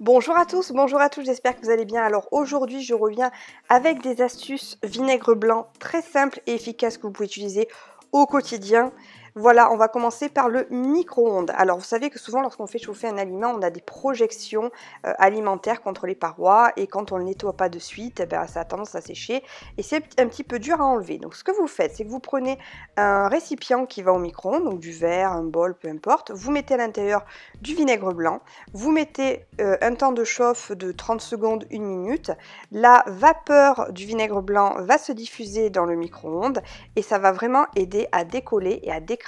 Bonjour à tous, bonjour à tous, j'espère que vous allez bien. Alors aujourd'hui je reviens avec des astuces vinaigre blanc très simples et efficaces que vous pouvez utiliser au quotidien. Voilà, on va commencer par le micro-ondes. Alors vous savez que souvent lorsqu'on fait chauffer un aliment, on a des projections alimentaires contre les parois et quand on ne le nettoie pas de suite, ça a tendance à sécher et c'est un petit peu dur à enlever. Donc ce que vous faites, c'est que vous prenez un récipient qui va au micro-ondes, donc du verre, un bol, peu importe, vous mettez à l'intérieur du vinaigre blanc, vous mettez un temps de chauffe de 30 secondes, 1 minute, la vapeur du vinaigre blanc va se diffuser dans le micro-ondes et ça va vraiment aider à décoller et à décrasser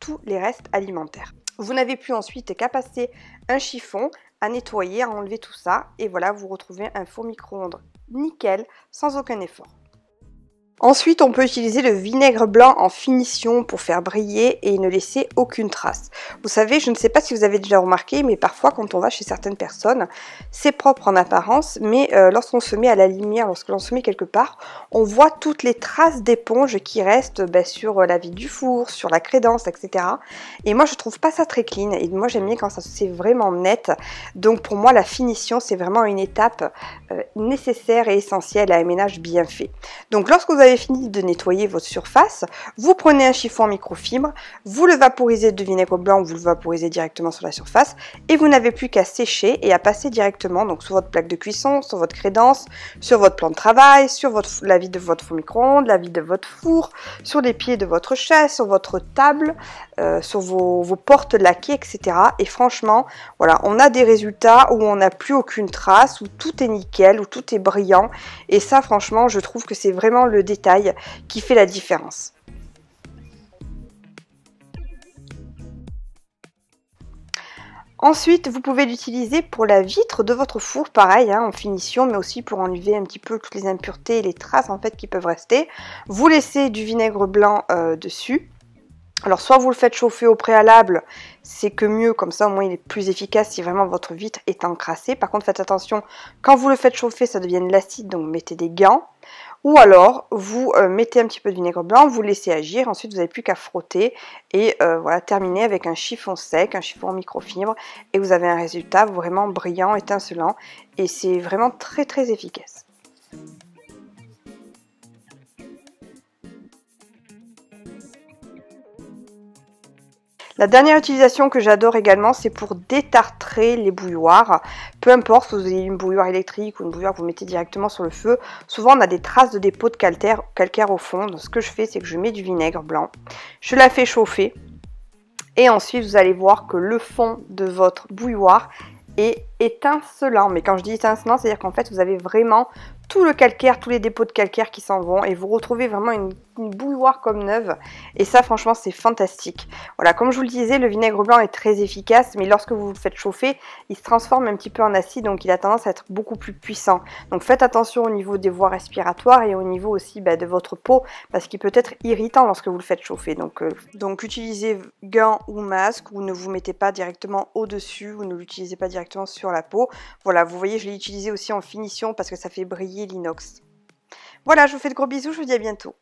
tous les restes alimentaires. Vous n'avez plus ensuite qu'à passer un chiffon, à nettoyer, à enlever tout ça et voilà, vous retrouvez un four micro-ondes nickel, sans aucun effort. Ensuite, on peut utiliser le vinaigre blanc en finition pour faire briller et ne laisser aucune trace. Vous savez, je ne sais pas si vous avez déjà remarqué, mais parfois quand on va chez certaines personnes, c'est propre en apparence, mais lorsqu'on se met à la lumière, lorsque l'on se met quelque part, on voit toutes les traces d'éponge qui restent sur la vide du four, sur la crédence, etc. Et moi, je trouve pas ça très clean, et moi j'aime bien quand ça c'est vraiment net. Donc pour moi, la finition, c'est vraiment une étape nécessaire et essentielle à un ménage bien fait. Donc lorsque vous avez fini de nettoyer votre surface, vous prenez un chiffon en microfibre, vous le vaporisez de vinaigre blanc, vous le vaporisez directement sur la surface et vous n'avez plus qu'à sécher et à passer directement donc sur votre plaque de cuisson, sur votre crédence, sur votre plan de travail, sur la vide de votre four micro-ondes, la vide de votre four, sur les pieds de votre chaise, sur votre table, sur vos portes laquées, etc. Et franchement, voilà, on a des résultats où on n'a plus aucune trace, où tout est nickel, où tout est brillant. Et ça, franchement, je trouve que c'est vraiment le détail qui fait la différence. Ensuite, vous pouvez l'utiliser pour la vitre de votre four, pareil, en finition, mais aussi pour enlever un petit peu toutes les impuretés et les traces en fait qui peuvent rester. Vous laissez du vinaigre blanc dessus. Alors soit vous le faites chauffer au préalable, c'est que mieux, comme ça au moins il est plus efficace si vraiment votre vitre est encrassée. Par contre faites attention, quand vous le faites chauffer ça devient de l'acide, donc mettez des gants. Ou alors vous mettez un petit peu de vinaigre blanc, vous laissez agir, ensuite vous n'avez plus qu'à frotter et voilà, terminer avec un chiffon sec, un chiffon en microfibre et vous avez un résultat vraiment brillant, étincelant et c'est vraiment très très efficace. La dernière utilisation que j'adore également, c'est pour détartrer les bouilloires. Peu importe si vous avez une bouilloire électrique ou une bouilloire que vous mettez directement sur le feu, souvent on a des traces de dépôt de calcaire au fond. Donc ce que je fais, c'est que je mets du vinaigre blanc, je la fais chauffer et ensuite vous allez voir que le fond de votre bouilloire est étincelant. Mais quand je dis étincelant, c'est-à-dire qu'en fait vous avez vraiment tout le calcaire, tous les dépôts de calcaire qui s'en vont et vous retrouvez vraiment une bouilloire comme neuve et ça franchement c'est fantastique. Voilà, comme je vous le disais, le vinaigre blanc est très efficace mais lorsque vous le faites chauffer, il se transforme un petit peu en acide donc il a tendance à être beaucoup plus puissant. Donc faites attention au niveau des voies respiratoires et au niveau aussi de votre peau parce qu'il peut être irritant lorsque vous le faites chauffer. Donc utilisez gants ou masque ou ne vous mettez pas directement au-dessus ou ne l'utilisez pas directement sur la peau. Voilà, vous voyez, je l'ai utilisé aussi en finition parce que ça fait briller l'inox. Voilà, je vous fais de gros bisous, je vous dis à bientôt.